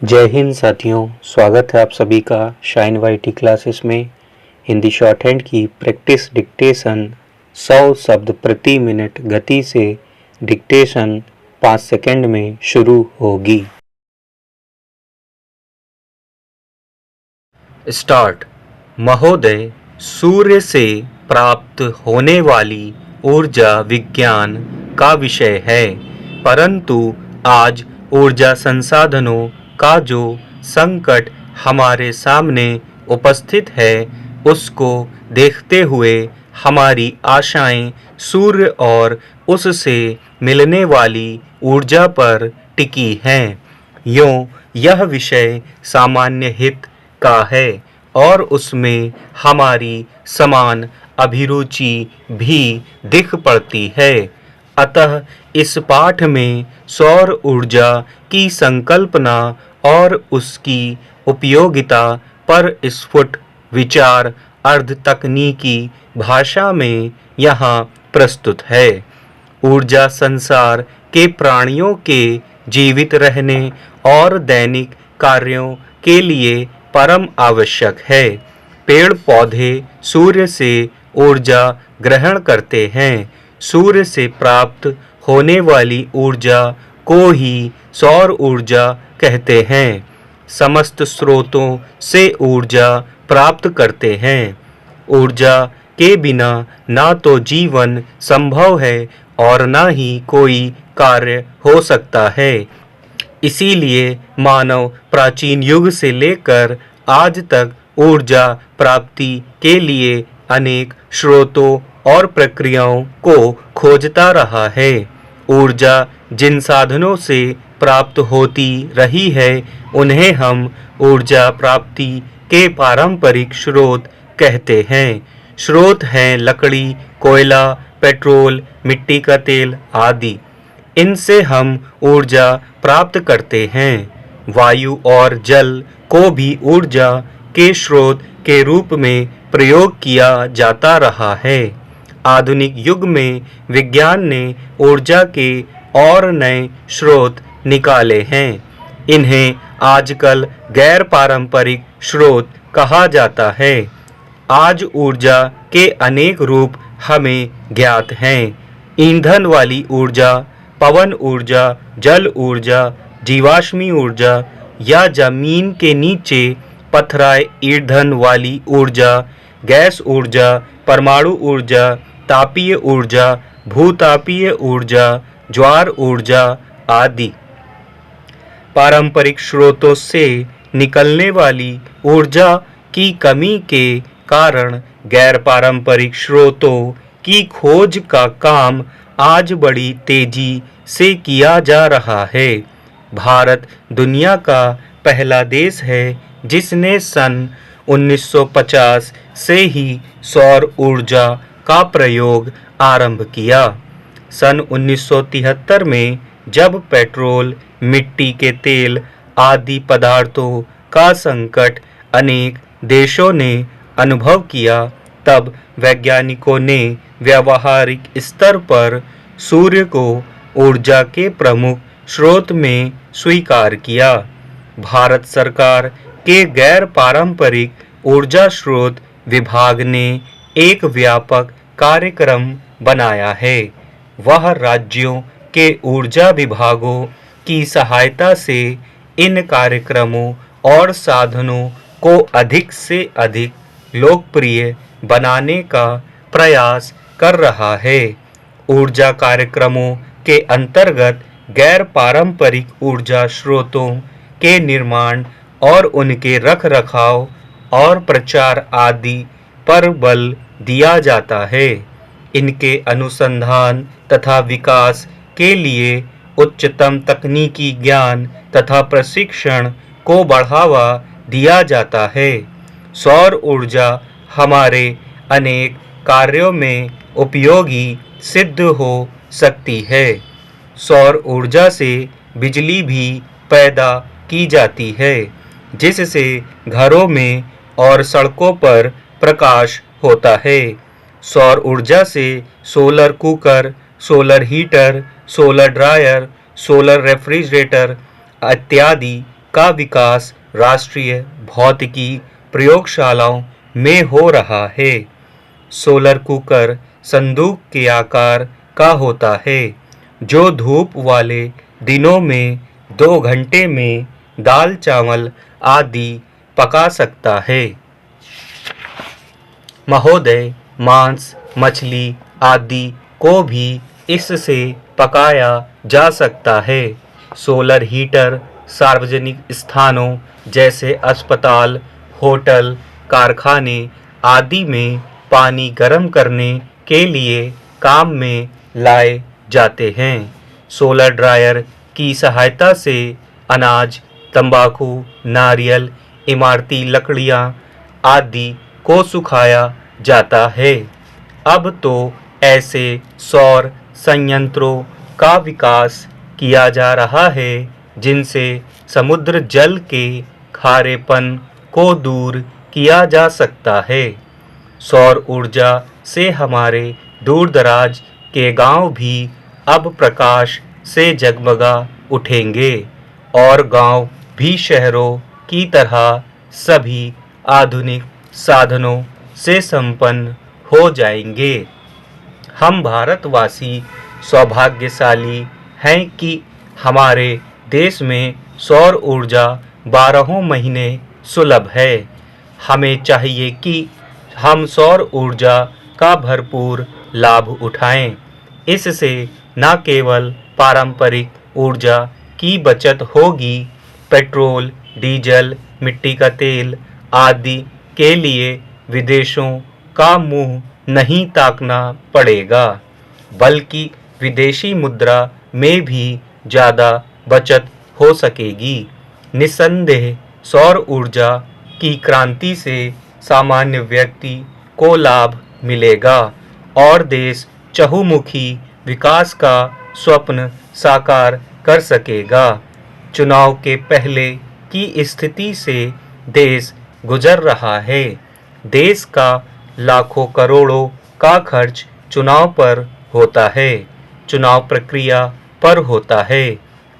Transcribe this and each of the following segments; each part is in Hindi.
जय हिंद साथियों, स्वागत है आप सभी का शाइन वाईटी क्लासेस में। हिंदी शॉर्ट हैंड की प्रैक्टिस डिक्टेशन 100 शब्द प्रति मिनट गति से डिक्टेशन 5 सेकंड में शुरू होगी। स्टार्ट। महोदय, सूर्य से प्राप्त होने वाली ऊर्जा विज्ञान का विषय है, परंतु आज ऊर्जा संसाधनों का जो संकट हमारे सामने उपस्थित है, उसको देखते हुए हमारी आशाएं सूर्य और उससे मिलने वाली ऊर्जा पर टिकी हैं। यूं यह विषय सामान्य हित का है और उसमें हमारी समान अभिरुचि भी दिख पड़ती है। अतः इस पाठ में सौर ऊर्जा की संकल्पना और उसकी उपयोगिता पर स्फुट विचार अर्ध तकनीकी भाषा में यहाँ प्रस्तुत है। ऊर्जा संसार के प्राणियों के जीवित रहने और दैनिक कार्यों के लिए परम आवश्यक है। पेड़ पौधे सूर्य से ऊर्जा ग्रहण करते हैं। सूर्य से प्राप्त होने वाली ऊर्जा को ही सौर ऊर्जा कहते हैं। समस्त स्रोतों से ऊर्जा प्राप्त करते हैं। ऊर्जा के बिना ना तो जीवन संभव है और ना ही कोई कार्य हो सकता है। इसीलिए मानव प्राचीन युग से लेकर आज तक ऊर्जा प्राप्ति के लिए अनेक स्रोतों और प्रक्रियाओं को खोजता रहा है। ऊर्जा जिन साधनों से प्राप्त होती रही है, उन्हें हम ऊर्जा प्राप्ति के पारंपरिक स्रोत कहते हैं। स्रोत हैं लकड़ी, कोयला, पेट्रोल, मिट्टी का तेल आदि। इनसे हम ऊर्जा प्राप्त करते हैं। वायु और जल को भी ऊर्जा के स्रोत के रूप में प्रयोग किया जाता रहा है। आधुनिक युग में विज्ञान ने ऊर्जा के और नए स्रोत निकाले हैं। इन्हें आजकल गैर पारंपरिक स्रोत कहा जाता है। आज ऊर्जा के अनेक रूप हमें ज्ञात हैं। ईंधन वाली ऊर्जा, पवन ऊर्जा, जल ऊर्जा, जीवाश्मी ऊर्जा या जमीन के नीचे पथराए ईंधन वाली ऊर्जा, गैस ऊर्जा, परमाणु ऊर्जा, तापीय ऊर्जा, भूतापीय ऊर्जा, ज्वार ऊर्जा आदि। पारंपरिक स्रोतों से निकलने वाली ऊर्जा की कमी के कारण गैर पारंपरिक स्रोतों की खोज का काम आज बड़ी तेजी से किया जा रहा है। भारत दुनिया का पहला देश है जिसने सन 1950 से ही सौर ऊर्जा का प्रयोग आरंभ किया। सन 1973 में जब पेट्रोल, मिट्टी के तेल आदि पदार्थों का संकट अनेक देशों ने अनुभव किया, तब वैज्ञानिकों ने व्यावहारिक स्तर पर सूर्य को ऊर्जा के प्रमुख स्रोत में स्वीकार किया। भारत सरकार के गैर पारंपरिक ऊर्जा स्रोत विभाग ने एक व्यापक कार्यक्रम बनाया है। वह राज्यों के ऊर्जा विभागों की सहायता से इन कार्यक्रमों और साधनों को अधिक से अधिक लोकप्रिय बनाने का प्रयास कर रहा है। ऊर्जा कार्यक्रमों के अंतर्गत गैर पारंपरिक ऊर्जा स्रोतों के निर्माण और उनके रखरखाव और प्रचार आदि पर बल दिया जाता है। इनके अनुसंधान तथा विकास के लिए उच्चतम तकनीकी ज्ञान तथा प्रशिक्षण को बढ़ावा दिया जाता है। सौर ऊर्जा हमारे अनेक कार्यों में उपयोगी सिद्ध हो सकती है। सौर ऊर्जा से बिजली भी पैदा की जाती है, जिससे घरों में और सड़कों पर प्रकाश होता है। सौर ऊर्जा से solar cooker, solar heater, solar dryer, solar refrigerator इत्यादि का विकास राष्ट्रीय भौतिकी प्रयोगशालाओं में हो रहा है। सोलर कुकर संदूक के आकार का होता है, जो धूप वाले दिनों में 2 घंटे में दाल चावल आदि पका सकता है। महोदय, मांस, मछली आदि को भी इससे पकाया जा सकता है। सोलर हीटर सार्वजनिक स्थानों जैसे अस्पताल, होटल, कारखाने आदि में पानी गर्म करने के लिए काम में लाए जाते हैं। सोलर ड्रायर की सहायता से अनाज, तंबाकू, नारियल, इमारती लकड़ियां आदि को सुखाया जाता है। अब तो ऐसे सौर संयंत्रों का विकास किया जा रहा है जिनसे समुद्र जल के खारेपन को दूर किया जा सकता है। सौर ऊर्जा से हमारे दूर-दराज के गांव भी अब प्रकाश से जगमगा उठेंगे और गांव भी शहरों की तरह सभी आधुनिक साधनों से संपन्न हो जाएंगे। हम भारतवासी सौभाग्यशाली हैं कि हमारे देश में सौर ऊर्जा 12 महीने सुलभ है। हमें चाहिए कि हम सौर ऊर्जा का भरपूर लाभ उठाएं। इससे न केवल पारंपरिक ऊर्जा की बचत होगी, पेट्रोल, डीजल, मिट्टी का तेल आदि के लिए विदेशों का मुंह नहीं ताकना पड़ेगा, बल्कि विदेशी मुद्रा में भी ज़्यादा बचत हो सकेगी। निस्संदेह सौर ऊर्जा की क्रांति से सामान्य व्यक्ति को लाभ मिलेगा और देश चहुमुखी विकास का स्वप्न साकार कर सकेगा। चुनाव के पहले की स्थिति से देश गुजर रहा है। देश का लाखों करोड़ों का खर्च चुनाव पर होता है, चुनाव प्रक्रिया पर होता है।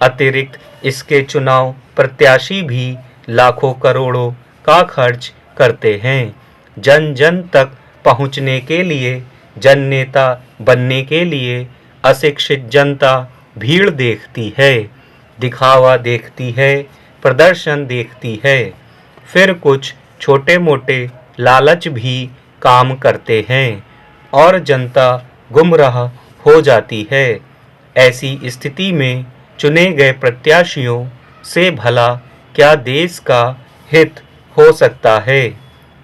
अतिरिक्त इसके चुनाव प्रत्याशी भी लाखों करोड़ों का खर्च करते हैं। जन जन तक पहुंचने के लिए, जन नेता बनने के लिए अशिक्षित जनता भीड़ देखती है, दिखावा देखती है, प्रदर्शन देखती है। फिर कुछ छोटे मोटे लालच भी काम करते हैं और जनता गुमराह हो जाती है। ऐसी स्थिति में चुने गए प्रत्याशियों से भला क्या देश का हित हो सकता है?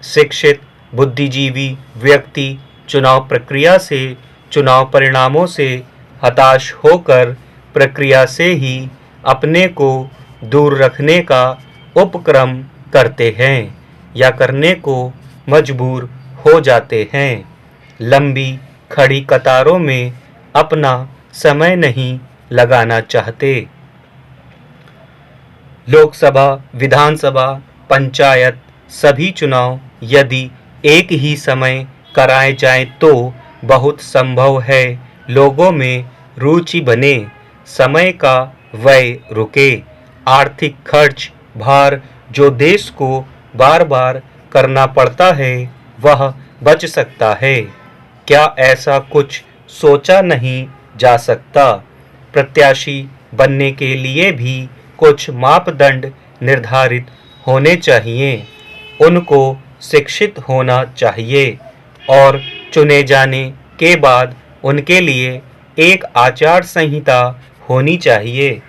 शिक्षित बुद्धिजीवी व्यक्ति चुनाव प्रक्रिया से, चुनाव परिणामों से हताश होकर प्रक्रिया से ही अपने को दूर रखने का उपक्रम करते हैं या करने को मजबूर हो जाते हैं। लंबी खड़ी कतारों में अपना समय नहीं लगाना चाहते। लोकसभा, विधानसभा, पंचायत सभी चुनाव यदि एक ही समय कराए जाएं तो बहुत संभव है लोगों में रुचि बने, समय का व्यय रुके, आर्थिक खर्च भार जो देश को बार बार करना पड़ता है वह बच सकता है। क्या ऐसा कुछ सोचा नहीं जा सकता? प्रत्याशी बनने के लिए भी कुछ मापदंड निर्धारित होने चाहिए। उनको शिक्षित होना चाहिए और चुने जाने के बाद उनके लिए एक आचार संहिता होनी चाहिए।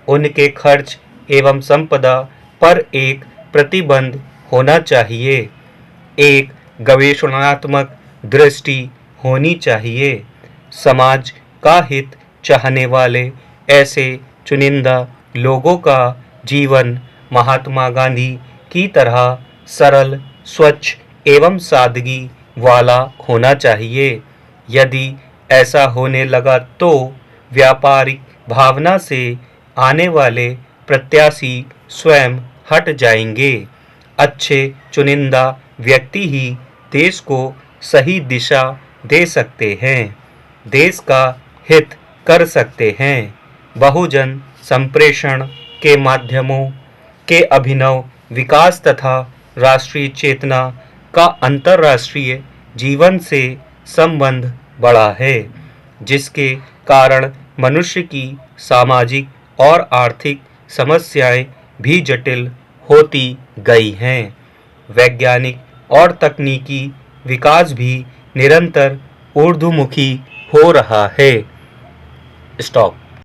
उनके खर्च एवं संपदा पर एक प्रतिबंध होना चाहिए। एक गवेषणात्मक दृष्टि होनी चाहिए। समाज का हित चाहने वाले ऐसे चुनिंदा लोगों का जीवन महात्मा गांधी की तरह सरल, स्वच्छ एवं सादगी वाला होना चाहिए। यदि ऐसा होने लगा तो व्यापारिक भावना से आने वाले प्रत्याशी स्वयं हट जाएंगे। अच्छे चुनिंदा व्यक्ति ही देश को सही दिशा दे सकते हैं, देश का हित कर सकते हैं। बहुजन संप्रेषण के माध्यमों के अभिनव विकास तथा राष्ट्रीय चेतना का अंतर्राष्ट्रीय जीवन से संबंध बढ़ा है, जिसके कारण मनुष्य की सामाजिक और आर्थिक समस्याएं भी जटिल होती गई हैं। वैज्ञानिक और तकनीकी विकास भी निरंतर ऊर्ध्वमुखी हो रहा है। स्टॉप।